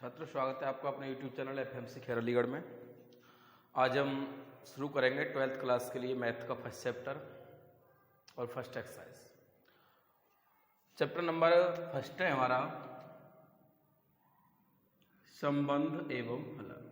छात्रों, स्वागत है आपका अपने YouTube चैनल FMC खैर अलीगढ़ में। आज हम शुरू करेंगे 12th क्लास के लिए मैथ का फर्स्ट चैप्टर और first exercise. Chapter number first है हमारा संबंध एवं फलन।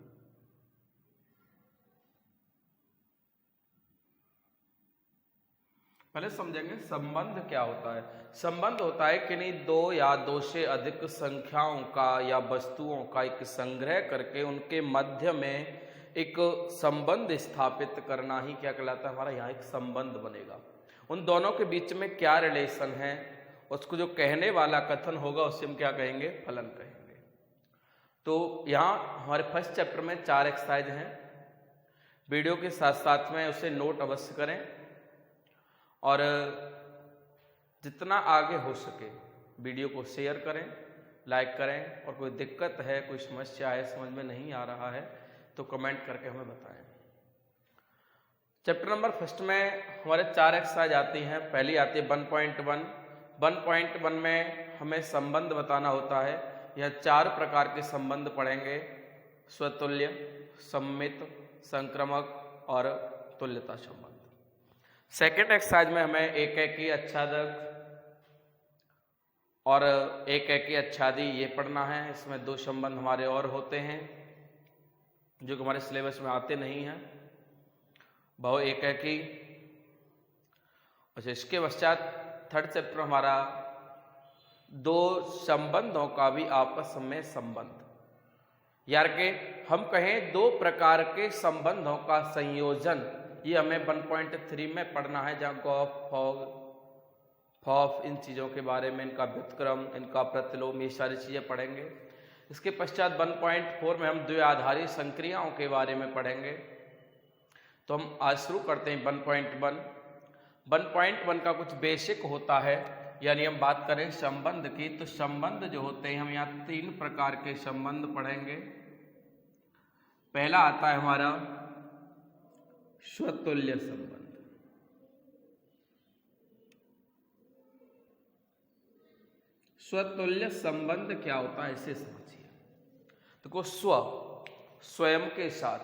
पहले समझेंगे संबंध क्या होता है। संबंध होता है किन्हीं दो या दो से अधिक संख्याओं का या वस्तुओं का एक संग्रह करके उनके मध्य में एक संबंध स्थापित करना ही क्या कहलाता है, हमारा यहाँ एक संबंध बनेगा। उन दोनों के बीच में क्या रिलेशन है, उसको जो कहने वाला कथन होगा उसे हम क्या कहेंगे, फलन कहेंगे। तो यहाँ हमारे फर्स्ट चैप्टर में 4 एक्सरसाइज हैं। वीडियो के साथ साथ में उसे नोट अवश्य करें और जितना आगे हो सके वीडियो को शेयर करें, लाइक करें, और कोई दिक्कत है, कोई समस्या है, समझ में नहीं आ रहा है तो कमेंट करके हमें बताएं। चैप्टर नंबर फर्स्ट में हमारे 4 एक्सरसाइज आती हैं। पहली आती है 1.1। 1.1 में हमें संबंध बताना होता है। यह 4 प्रकार के संबंध पढ़ेंगे: स्वतुल्य, सममित, संक्रामक और तुल्यता संबंध। सेकेंड एक्सरसाइज में हमें एक एकी आच्छादक और एक एकी आच्छादी ये पढ़ना है। इसमें 2 संबंध हमारे और होते हैं जो कि हमारे सिलेबस में आते नहीं हैं, बहु एक एकी। अच्छा, इसके पश्चात थर्ड चैप्टर हमारा 2 संबंधों का भी आपस में संबंध, यार के हम कहें 2 प्रकार के संबंधों का संयोजन, ये हमें 1.3 में पढ़ना है, जहाँ गॉफ, फॉग, फॉफ, इन चीज़ों के बारे में, इनका व्युत्क्रम, इनका प्रतिलोम, ये सारी चीज़ें पढ़ेंगे। इसके पश्चात 1.4 में हम द्विआधारी संक्रियाओं के बारे में पढ़ेंगे। तो हम आज शुरू करते हैं 1.1। 1.1 का कुछ बेसिक होता है, यानी हम बात करें संबंध की, तो संबंध जो होते हैं हम यहाँ 3 प्रकार के संबंध पढ़ेंगे। पहला आता है हमारा स्वतुल्य संबंध। स्वतुल्य संबंध क्या होता है इसे समझिए। देखो, स्वयं के साथ,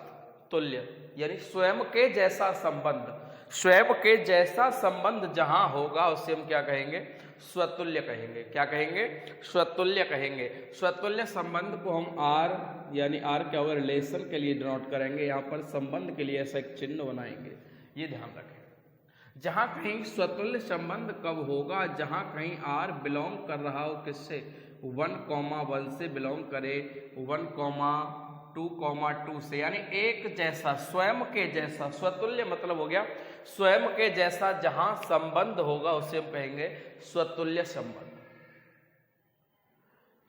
तुल्य यानी स्वयं के जैसा संबंध, स्वयं के जैसा संबंध जहां होगा उसे हम क्या कहेंगे, स्वतुल्य कहेंगे। क्या कहेंगे, स्वतुल्य कहेंगे। स्वतुल्य संबंध को हम आर यानी आर क्या होगा, रिलेशन के लिए डिनोट करेंगे। यहाँ पर संबंध के लिए ऐसा एक चिन्ह बनाएंगे, ये ध्यान रखें। जहां कहीं स्वतुल्य संबंध कब होगा, जहां कहीं आर बिलोंग कर रहा हो किससे, 1,1 से बिलोंग करे 1,2,2 से, यानी एक जैसा, स्वयं के जैसा। स्वतुल्य मतलब हो गया स्वयं के जैसा जहां संबंध होगा उसे हम कहेंगे स्वतुल्य संबंध।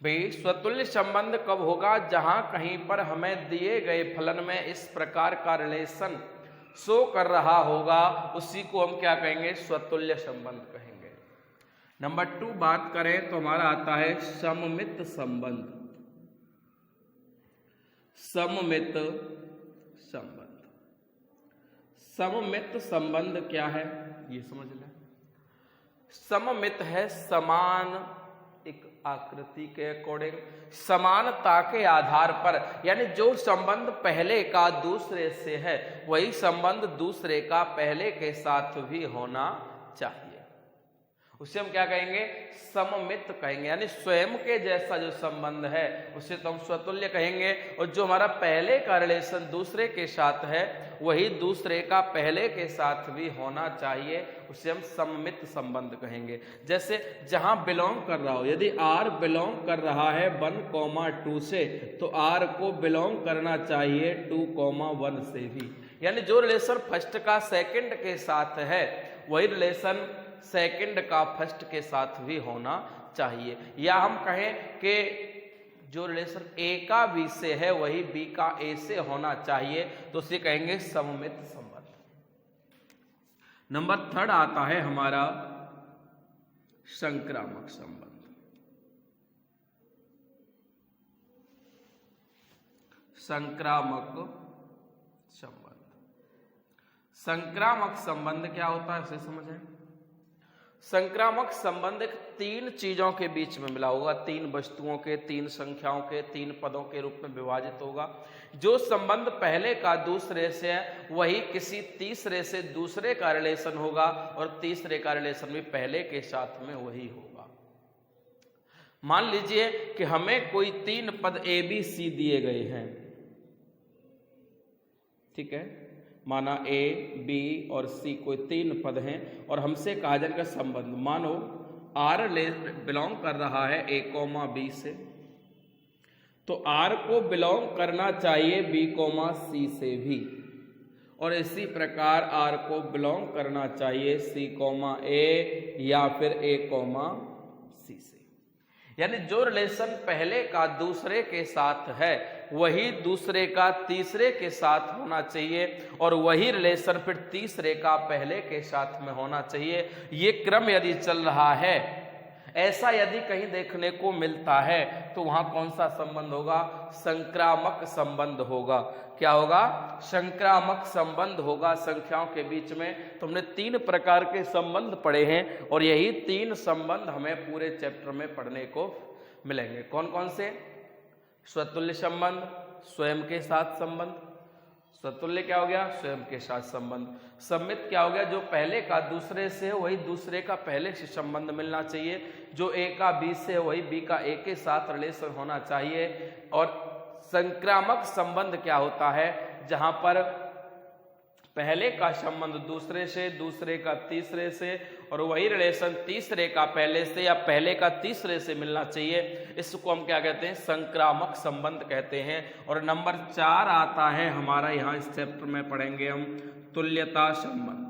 भाई, स्वतुल्य संबंध कब होगा, जहां कहीं पर हमें दिए गए फलन में इस प्रकार का रिलेशन शो कर रहा होगा, उसी को हम क्या कहेंगे, स्वतुल्य संबंध कहेंगे। नंबर 2 बात करें तो हमारा आता है सममित संबंध। सममित संबंध। सममित संबंध क्या है ये समझ लें। सममित है समान, एक आकृति के अकॉर्डिंग, समानता के आधार पर, यानी जो संबंध पहले का दूसरे से है वही संबंध दूसरे का पहले के साथ भी होना चाहिए। उसे हम क्या कहेंगे, सममित कहेंगे। यानी स्वयं के जैसा जो संबंध है उसे तो हम स्वतुल्य कहेंगे, और जो हमारा पहले का रिलेशन दूसरे के साथ है वही दूसरे का पहले के साथ भी होना चाहिए, उसे हम सममित संबंध कहेंगे। जैसे जहां बिलोंग कर रहा हो, यदि आर बिलोंग कर रहा है 1,2 से, तो आर को बिलोंग करना चाहिए 2,1 से भी। यानी जो रिलेशन फर्स्ट का सेकंड के साथ है वही रिलेशन सेकंड का फर्स्ट के साथ भी होना चाहिए। या हम कहें कि जो रिलेशन ए का बी से है वही बी का ए से होना चाहिए, तो उसे kहेंगे सममित संबंध। नंबर 3 आता है हमारा संक्रामक संबंध। संक्रामक संबंध। संक्रामक संबंध क्या होता है उसे समझें। संक्रामक संबंध एक तीन चीजों के बीच में मिला होगा, तीन वस्तुओं के, तीन संख्याओं के, तीन पदों के रूप में विभाजित होगा। जो संबंध पहले का दूसरे से है वही किसी तीसरे से दूसरे का रिलेशन होगा और तीसरे का रिलेशन भी पहले के साथ में वही होगा। मान लीजिए कि हमें कोई तीन पद ए बी सी दिए गए हैं, ठीक है, माना ए बी और सी कोई तीन पद हैं और हमसे कहा जाएगा संबंध, मानो आर बिलोंग कर रहा है ए कोमा बी से, तो आर को बिलोंग करना चाहिए बी कोमा सी से भी, और इसी प्रकार आर को बिलोंग करना चाहिए सी कोमा ए या फिर ए कोमा सी से। यानी जो रिलेशन पहले का दूसरे के साथ है वही दूसरे का तीसरे के साथ होना चाहिए और वही रिलेशन फिर तीसरे का पहले के साथ में होना चाहिए। ये क्रम यदि चल रहा है, ऐसा यदि कहीं देखने को मिलता है तो वहां कौन सा संबंध होगा? संक्रामक संबंध होगा। क्या होगा? संक्रामक संबंध होगा संख्याओं के बीच में। तो हमने तीन प्रकार के संबंध पढ़े हैं और यही तीन संबंध हमें पूरे चैप्टर में पढ़ने को मिलेंगे। कौन कौन से? स्वतुल्य संबंध, स्वयं के साथ संबंध, स्वतुल्य क्या हो गया? स्वयं के साथ संबंध। सम्मित क्या हो गया? जो पहले का दूसरे से है वही दूसरे का पहले से संबंध मिलना चाहिए। जो ए का बी से है वही बी का ए के साथ रिलेशन होना चाहिए। और संक्रामक संबंध क्या होता है? जहां पर पहले का संबंध दूसरे से, दूसरे का तीसरे से और वही रिलेशन तीसरे का पहले से या पहले का तीसरे से मिलना चाहिए। इसको हम क्या कहते हैं? संक्रामक संबंध कहते हैं। और नंबर 4 आता है हमारा, यहां इस चैप्टर में पढ़ेंगे हम तुल्यता संबंध।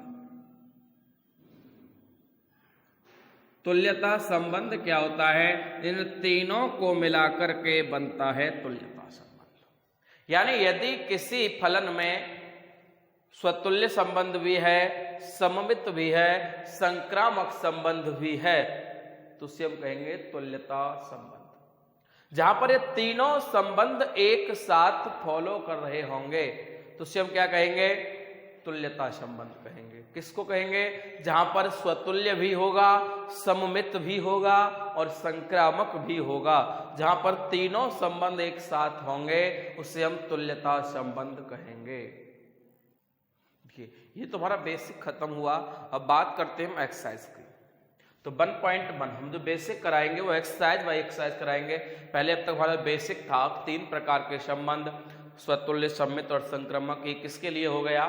तुल्यता संबंध क्या होता है? इन तीनों को मिलाकर के बनता है तुल्यता संबंध। यानी यदि किसी फलन में स्वतुल्य संबंध भी है, सममित भी है, संक्रामक संबंध भी है, तो उसे हम कहेंगे तुल्यता संबंध। जहां पर ये तीनों संबंध एक साथ फॉलो कर रहे होंगे तो उसे हम क्या कहेंगे? तुल्यता संबंध कहेंगे। किसको कहेंगे? जहां पर स्वतुल्य भी होगा, सममित भी होगा और संक्रामक भी होगा। जहां पर तीनों संबंध एक साथ होंगे उसे हम तुल्यता संबंध कहेंगे। ये तो हमारा बेसिक खत्म हुआ। अब बात करते हैं हम एक्सरसाइज की। तो 1.1 हम जो बेसिक कराएंगे वो एक्सरसाइज बाय एक्सरसाइज कराएंगे। पहले अब तक हमारा बेसिक था तीन प्रकार के संबंध, स्वतुल्य, सम्मित और संक्रामक। ये किसके लिए हो गया?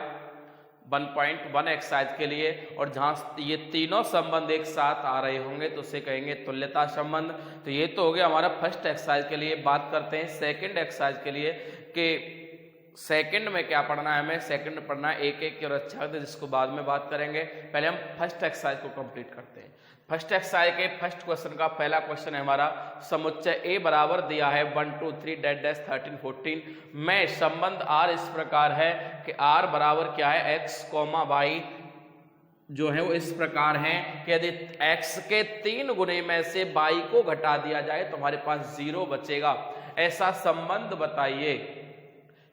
1.1 एक्सरसाइज के लिए। और जहां ये तीनों संबंध एक साथ आ रहे होंगे तो उसे कहेंगे तुल्यता संबंध। तो ये तो हो गया हमारा फर्स्ट एक्सरसाइज के लिए। बात करते हैं सेकेंड एक्सरसाइज के लिए कि सेकंड में क्या पढ़ना है हमें। सेकंड में पढ़ना है एक की और अच्छा, जिसको बाद में बात करेंगे। पहले हम फर्स्ट एक्सरसाइज को कंप्लीट करते हैं। फर्स्ट एक्सरसाइज के फर्स्ट क्वेश्चन का पहला क्वेश्चन है हमारा, समुच्चय ए बराबर दिया है 1 2 3 13 14 में संबंध आर इस प्रकार है कि आर बराबर क्या है? एक्स कोमा वाई जो है वो इस प्रकार है कि यदि x के 3 गुने में से y को घटा दिया जाए तो हमारे पास 0 बचेगा। ऐसा संबंध बताइए।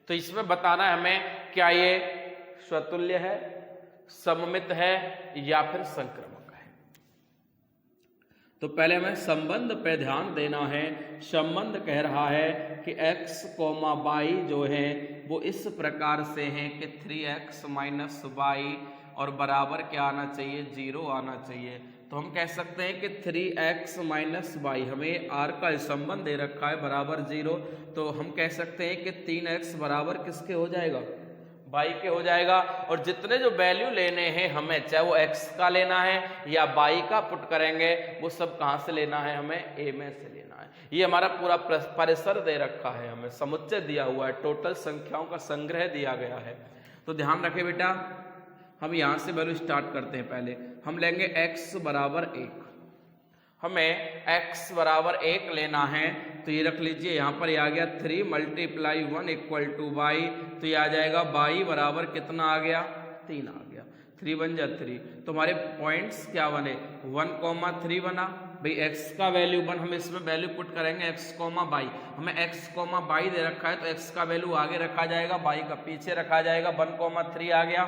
तो इसमें बताना है हमें क्या ये स्वतुल्य है, सममित है या फिर संक्रामक है। तो पहले हमें संबंध पे ध्यान देना है। संबंध कह रहा है कि x कोमा y जो है वो इस प्रकार से है कि 3x माइनस वाई और बराबर क्या आना चाहिए? 0 आना चाहिए। तो हम कह सकते हैं कि 3x माइनस वाई, हमें r का संबंध दे रखा है बराबर 0, तो हम कह सकते हैं कि 3x बराबर किसके हो जाएगा? y के हो जाएगा। और जितने जो वैल्यू लेने हैं हमें, चाहे वो x का लेना है या y का पुट करेंगे, वो सब कहाँ से लेना है? हमें a में से लेना है। ये हमारा पूरा परिसर दे रखा है, हमें समुच्चय दिया हुआ है, टोटल संख्याओं का संग्रह दिया गया है। तो ध्यान रखें बेटा, हम यहाँ से वैल्यू स्टार्ट करते हैं। पहले हम लेंगे x बराबर 1। हमें x बराबर 1 लेना है तो ये रख लीजिए, यहाँ पर ये आ गया 3 मल्टीप्लाई 1 इक्वल टू वाई। तो ये आ जाएगा y बराबर कितना आ गया? 3 आ गया। 3 बन जा 3। तो हमारे पॉइंट्स क्या बने? 1,3 बना। भाई x का वैल्यू 1, हम इसमें वैल्यू पुट करेंगे x, y। हमें x, y दे रखा है तो x का वैल्यू आगे रखा जाएगा, y का पीछे रखा जाएगा। 1,3 आ गया।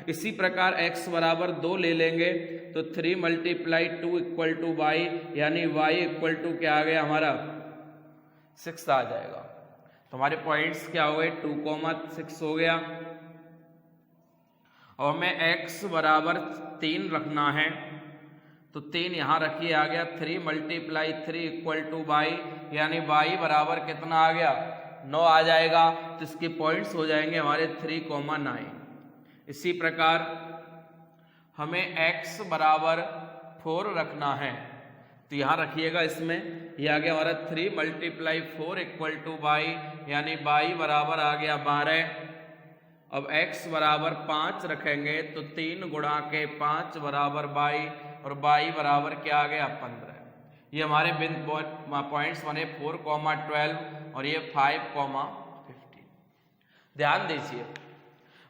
इसी प्रकार x बराबर 2 ले लेंगे तो 3 मल्टीप्लाई 2 इक्वल टू वाई, यानी y इक्वल टू क्या आ गया हमारा 6 आ जाएगा। तो हमारे पॉइंट्स क्या हो गए 2,6 हो गया। और हमें x बराबर 3 रखना है तो 3 यहाँ रखिए आ गया 3 मल्टीप्लाई 3 इक्वल टू वाई, यानी y बराबर कितना आ गया 9 आ जाएगा। तो इसके पॉइंट्स हो जाएंगे हमारे 3,9। इसी प्रकार हमें x बराबर 4 रखना है तो यहाँ रखिएगा इसमें ये आ गया हमारा 3 मल्टीप्लाई 4 इक्वल टू वाई, यानी y बराबर आ गया 12। अब x बराबर 5 रखेंगे तो 3 गुणा के 5 बराबर y, और y बराबर क्या आ गया 15। ये हमारे पॉइंट्स बने 4,12 और ये 5,15। ध्यान दीजिए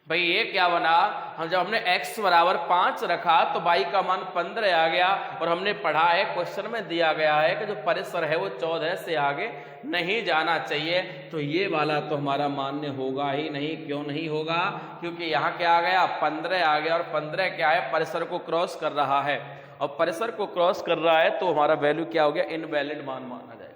भाई ये क्या बना, हम जब हमने x बराबर 5 रखा तो y का मान 15 आ गया, और हमने पढ़ा है क्वेश्चन में दिया गया है कि जो परिसर है वो 14 से आगे नहीं जाना चाहिए। तो ये वाला तो हमारा मान्य होगा ही नहीं। क्यों नहीं होगा? क्योंकि यहाँ क्या आ गया 15 आ गया, और 15 क्या है परिसर को क्रॉस कर रहा है, और परिसर को क्रॉस कर रहा है तो हमारा वैल्यू क्या हो गया इनवैलिड मान माना जाएगा।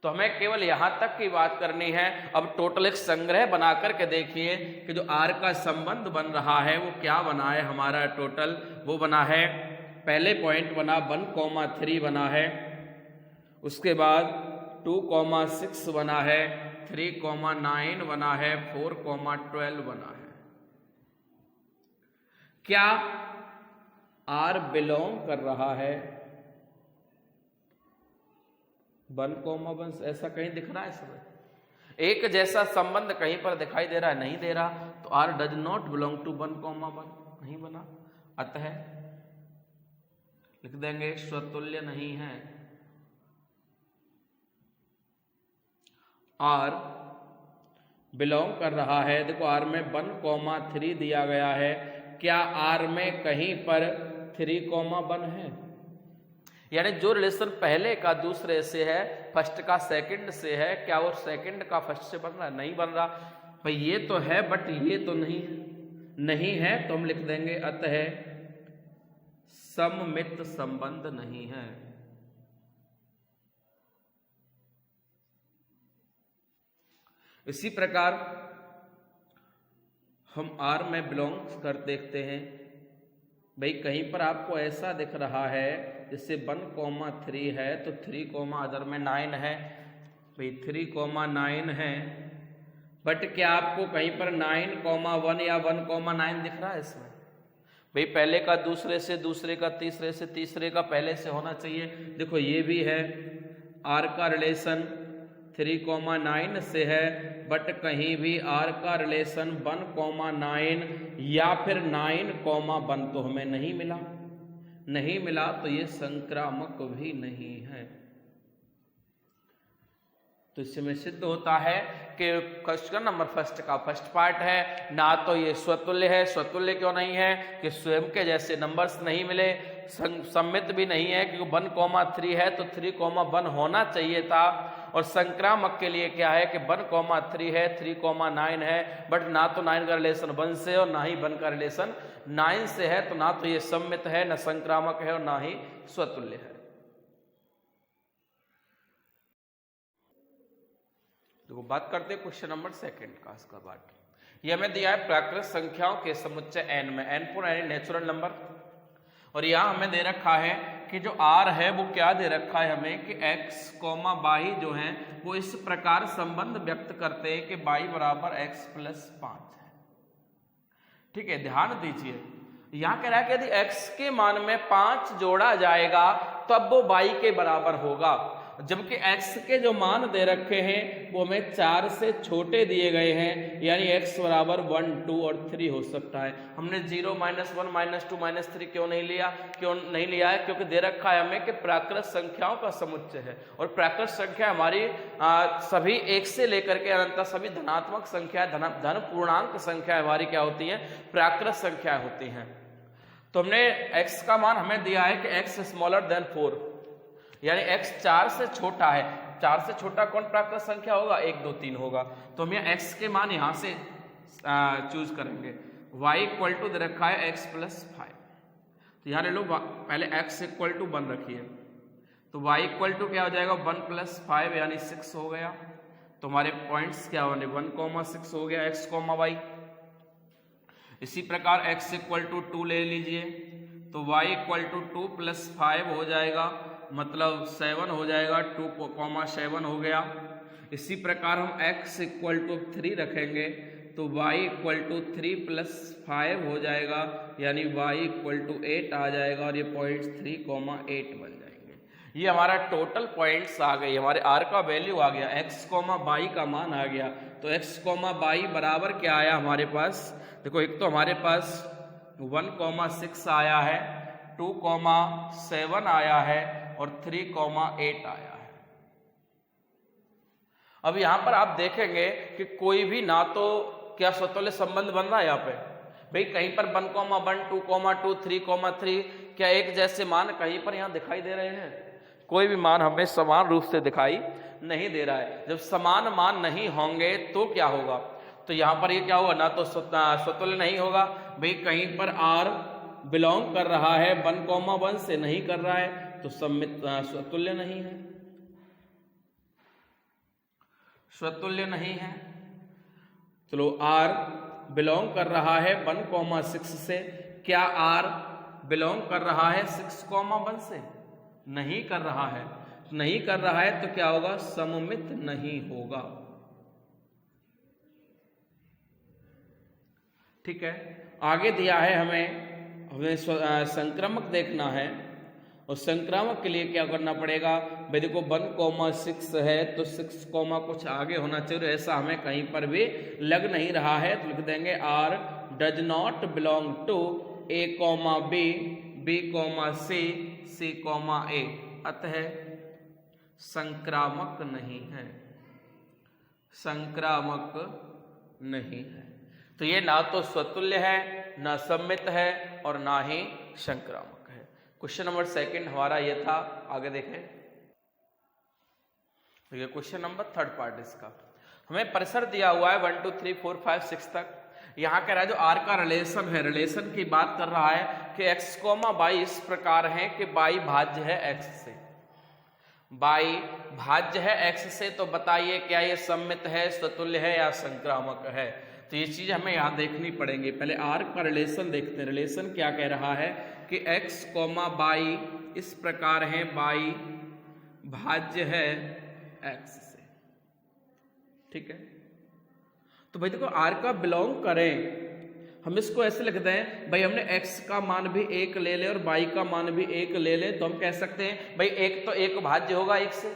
तो हमें केवल यहां तक की बात करनी है। अब टोटल एक संग्रह बना करके देखिए कि जो r का संबंध बन रहा है वो क्या बना है हमारा टोटल, वो बना है पहले पॉइंट बना 1,3 बना है, उसके बाद 2,6 बना है, 3,9 बना है, 4,12 बना है। क्या r बिलोंग कर रहा है 1,1? ऐसा कहीं दिख रहा है इसमें? एक जैसा संबंध कहीं पर दिखाई दे रहा है? नहीं दे रहा। तो r does not belong to 1,1 नहीं बना, अतः लिख देंगे स्वतुल्य नहीं है। r बिलोंग कर रहा है, देखो r में 1,3 दिया गया है, क्या r में कहीं पर 3,1 है? यानी जो रिलेशन पहले का दूसरे से है, फर्स्ट का सेकंड से है, क्या वो सेकंड का फर्स्ट से बन रहा है? नहीं बन रहा। भाई ये तो है बट ये तो नहीं है, नहीं है तो हम लिख देंगे अतः सममित संबंध नहीं है। इसी प्रकार हम r में बिलोंग कर देखते हैं। भाई कहीं पर आपको ऐसा दिख रहा है जैसे 1,3 है तो 3, अदर में 9 है। भाई 3,9 है, बट क्या आपको कहीं पर 9,1 या 1,9 दिख रहा है इसमें? भाई पहले का दूसरे से, दूसरे का तीसरे से, तीसरे का पहले से होना चाहिए। देखो ये भी है, r का रिलेशन 3,9 से है, बट कहीं भी r का रिलेशन 1,9 या फिर 9,1 तो हमें नहीं मिला। नहीं मिला तो ये संक्रामक भी नहीं है। तो इसमें सिद्ध होता है कि क्वेश्चन नंबर फर्स्ट का फर्स्ट पार्ट है, ना तो ये स्वतुल्य है। स्वतुल्य क्यों नहीं है? कि स्वयं के जैसे नंबर्स नहीं मिले, सम्मित भी नहीं है, क्योंकि 1,3 है तो 3,1 होना चाहिए था। और संक्रामक के लिए क्या है कि 1,3 है, 3,9 है, बट ना तो 9 का रिलेशन 1 से और ना ही 1 का रिलेशन 9 से है, तो ना तो ये सम्मित है, न संक्रामक है और ना ही स्वतुल्य है। देखो बात करते हैं क्वेश्चन नंबर सेकंड का। इसका बात ये हमें दिया है प्राकृत संख्याओं के समुच्चय n में, n पर यानी नेचुरल नंबर, और यहाँ हमें दे रखा है कि जो r है वो क्या दे रखा है हमें कि x, y जो है वो इस प्रकार संबंध व्यक्त करते हैं कि y बराबर x + 5 है। ठीक है, ध्यान दीजिए यहाँ कह रहा है कि यदि x के मान में 5 जोड़ा जाएगा तब वो y के बराबर होगा, जबकि x के जो मान दे रखे हैं वो हमें 4 से छोटे दिए गए हैं, यानी x बराबर 1, 2 और 3 हो सकता है। हमने 0, -1, -2, -3 क्यों नहीं लिया? क्यों नहीं लिया है? क्योंकि दे रखा है हमें कि प्राकृत संख्याओं का समुच्चय है, और प्राकृत संख्या हमारी सभी 1 से लेकर के अनंत सभी धनात्मक संख्या, धन पूर्णांक संख्या हमारी क्या होती है? प्राकृत संख्या होती हैं। तो हमने x का मान हमें दिया है कि x > 4, यानी x 4 से छोटा है। 4 से छोटा कौन प्राकृत संख्या होगा? 1, 2, 3 होगा। तो हम यहाँ x के मान यहाँ से चूज करेंगे y इक्वल टू दे रखा है x प्लस 5। तो यहाँ ले लो, पहले x इक्वल टू 1 रखिए, तो y इक्वल टू क्या हो जाएगा 1 प्लस 5 यानी 6 हो गया। तो हमारे पॉइंट्स क्या होने 1,6 हो गया x, y। इसी प्रकार x इक्वल टू 2 ले लीजिए, तो y इक्वल टू 2 प्लस 5 हो जाएगा, मतलब 7 हो जाएगा, 2,7 हो गया। इसी प्रकार हम x इक्वल टू 3 रखेंगे, तो y इक्वल टू 3 प्लस 5 हो जाएगा, यानी y इक्वल टू 8 आ जाएगा, और ये पॉइंट्स 3,8 बन जाएंगे। ये हमारा टोटल पॉइंट्स आ गए, हमारे r का वैल्यू आ गया, x, y का मान आ गया। तो x, y बराबर क्या आया हमारे पास, देखो एक तो हमारे पास 1,6 आया है, 2,7 आया है, और 3,8 आया है। अब यहां पर आप देखेंगे कि कोई भी ना तो क्या स्वतुल्य संबंध बन रहा है यहाँ पे, भाई कहीं पर 1,1, 2,2, 3,3 क्या एक जैसे मान कहीं पर यहाँ दिखाई दे रहे हैं? कोई भी मान हमें समान रूप से दिखाई नहीं दे रहा है। जब समान मान नहीं होंगे तो क्या होगा, तो यहाँ पर ये क्या होगा, ना तो स्वतुल्य नहीं होगा, भाई कहीं पर r बिलोंग कर रहा है 1,1 से नहीं कर रहा है, तो स्वतुल्य नहीं है, स्वतुल्य नहीं है। चलो r बिलोंग कर रहा है 1,6 से, क्या r बिलोंग कर रहा है 6,1 से? नहीं कर रहा है, नहीं कर रहा है तो क्या होगा, सममित नहीं होगा। ठीक है, आगे दिया है हमें संक्रामक देखना है, और संक्रामक के लिए क्या करना पड़ेगा, भाई देखो 1,6 है तो 6, कुछ आगे होना चाहिए, ऐसा हमें कहीं पर भी लग नहीं रहा है, तो लिख देंगे r does not belong to a, b, b, c, c, a, अतः संक्रामक नहीं है, संक्रामक नहीं है। तो ये ना तो स्वतुल्य है, ना सम्मित है, और ना ही संक्रामक है। क्वेश्चन नंबर 2 हमारा ये था, आगे देखें। तो ये क्वेश्चन नंबर 3 पार्ट इसका, हमें परिसर दिया हुआ है 1, 2, 3, 4, 5, 6 तक। यहाँ कह रहा है जो r का रिलेशन है, रिलेशन की बात कर रहा है कि x, y इस प्रकार है कि y भाज्य है x से, y भाज्य है x से, तो बताइए क्या ये सम्मित है, स्वतुल्य है, या संक्रामक है? तो ये चीज हमें यहाँ देखनी पड़ेंगी। पहले r का रिलेशन देखते हैं। रिलेशन क्या कह रहा है कि x, y इस प्रकार है, y भाज्य है x से। ठीक है, तो भाई देखो r का बिलोंग करें, हम इसको ऐसे लिखते हैं, भाई हमने x का मान भी 1 ले ले और y का मान भी 1 ले ले, तो हम कह सकते हैं भाई एक तो 1 भाज्य होगा 1 से।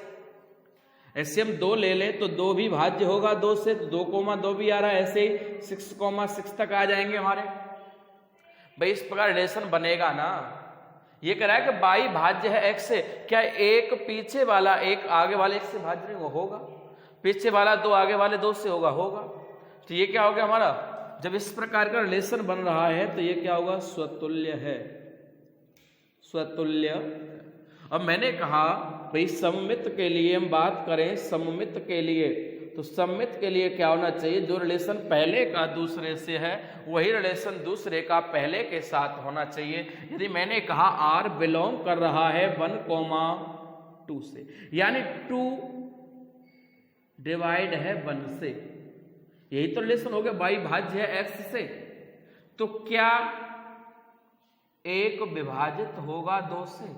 ऐसे हम 2 ले लें तो 2 भी भाज्य होगा 2 से, तो 2,2 भी आ रहा है, ऐसे ही 6,6 तक आ जाएंगे हमारे। भाई इस प्रकार रिलेशन बनेगा ना। ये कह रहा है कि y भाज्य है x से, क्या एक पीछे वाला एक आगे वाले एक से भाज्य नहीं होगा, पीछे वाला 2 आगे वाले 2 से होगा, तो ये क्या हो गया हमारा, जब इस प्रकार का रिलेशन बन रहा है तो ये क्या होगा, स्वतुल्य है, स्वतुल्य। अब मैंने कहा भाई सममित के लिए हम बात करें, सममित के लिए, तो सममित के लिए क्या होना चाहिए, जो रिलेशन पहले का दूसरे से है वही रिलेशन दूसरे का पहले के साथ होना चाहिए। यदि मैंने कहा r बिलोंग कर रहा है 1,2 से, यानी 2 डिवाइड है 1 से, यही तो रिलेशन हो गया, y भाज्य है x से, तो क्या 1 विभाजित होगा 2 से?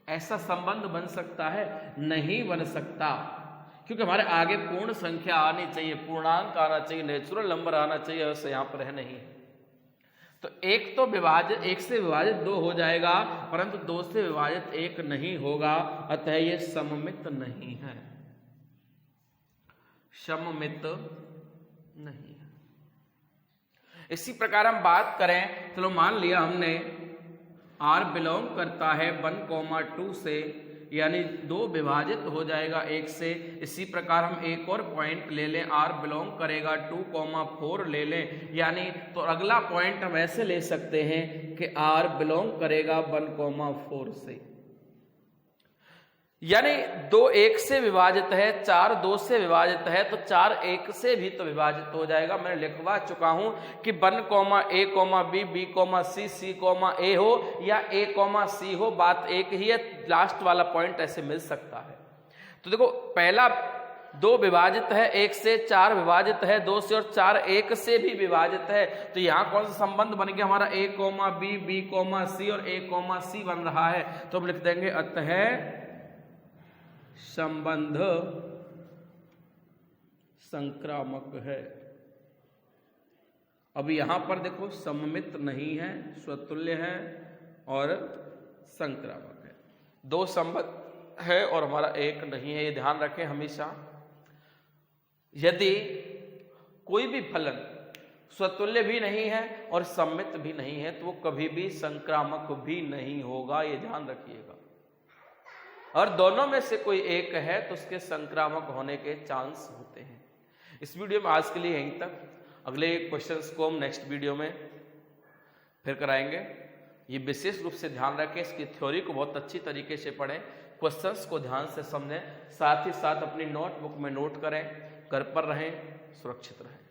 ऐसा संबंध बन सकता है? नहीं बन सकता, क्योंकि हमारे आगे पूर्ण संख्या आनी चाहिए, पूर्णांक आना चाहिए, नेचुरल नंबर आना चाहिए, वैसे यहां पर है नहीं। तो 1 तो विभाजित 1 से विभाजित 2 हो जाएगा, परंतु 2 से विभाजित 1 नहीं होगा, अतः ये सममित नहीं है, सममित नहीं है। इसी प्रकार हम बात करें, चलो मान लिया हमने r बिलोंग करता है 1,2 से, यानी 2 विभाजित हो जाएगा 1 से। इसी प्रकार हम एक और पॉइंट ले लें, r बिलोंग करेगा 2,4 ले लें, यानी तो अगला पॉइंट हम ऐसे ले सकते हैं कि r बिलोंग करेगा 1,4 से। यानी 2 1 से विभाजित है, 4 2 से विभाजित है, तो 4 1 से भी तो विभाजित हो जाएगा। मैंने लिखवा चुका हूं कि 1, A, B, B, C, C, A हो या A, C हो, बात एक ही है। लास्ट वाला पॉइंट ऐसे मिल सकता है। तो देखो, पहला 2 विभाजित है 1 से, 4 विभाजित है 2 से, और 4 1 से भी विभाजित है। तो यहां कौन सा संबंध बन गया हमारा? A, B, B, C और A, C बन रहा है। तो हम लिख देंगे अतः संबंध संक्रामक है। अब यहां पर देखो, सममित नहीं है, स्वतुल्य है और संक्रामक है। 2 संबंध है और हमारा 1 नहीं है, ये ध्यान रखें हमेशा। यदि कोई भी फलन स्वतुल्य भी नहीं है और सम्मित भी नहीं है, तो वो कभी भी संक्रामक भी नहीं होगा, ये ध्यान रखिएगा। और दोनों में से कोई एक है तो उसके संक्रामक होने के चांस होते हैं। इस वीडियो में आज के लिए यहीं तक। अगले क्वेश्चंस को हम नेक्स्ट वीडियो में फिर कराएंगे। ये विशेष रूप से ध्यान रखें, इसकी थ्योरी को बहुत अच्छी तरीके से पढ़ें, क्वेश्चंस को ध्यान से समझें, साथ ही साथ अपनी नोटबुक में नोट करें। घर पर रहें, सुरक्षित रहें।